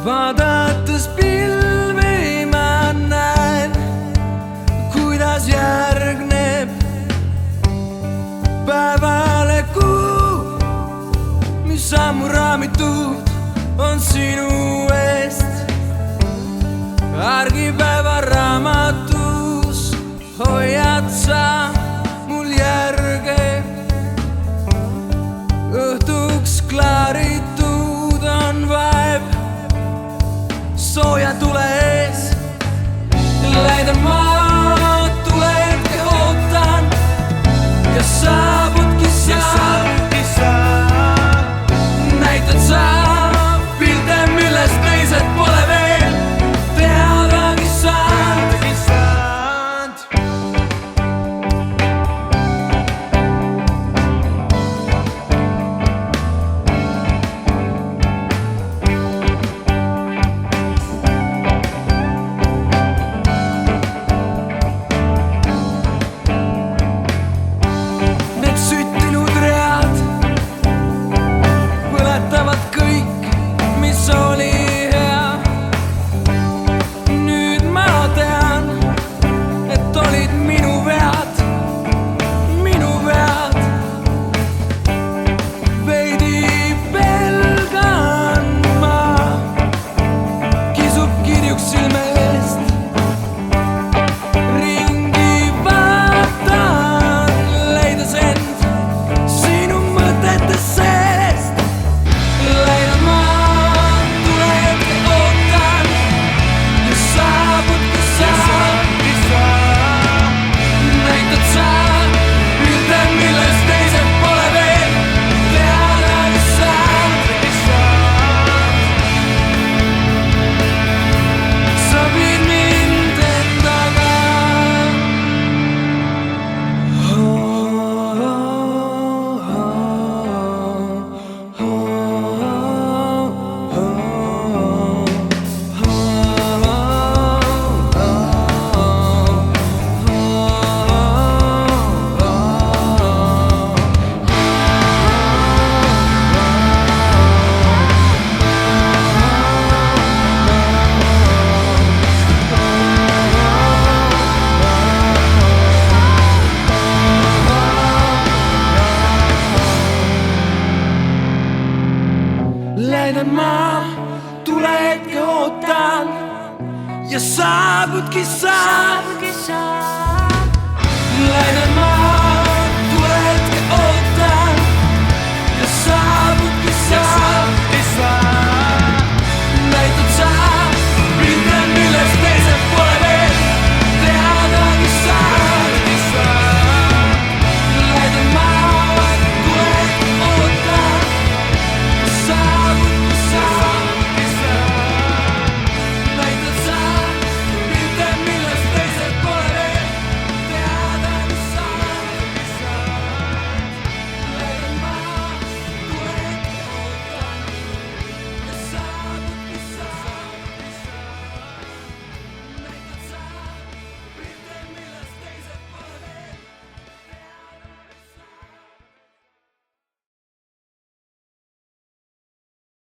Vaadates pilvi ma näen, kuidas järgneb päevale kuu, mis ammu raamitud on sinu eest. Argipäeva raamatus hoiad sa mul järge, õhtuks klaaritud on vaev sooja tule ees. Läidan ma tule hetke ootan ja saabudki sa. Näitad sa pilte, millest teised pole veel teadagi saanud. Läidan ma tule hetke ootan ja saabudki sa.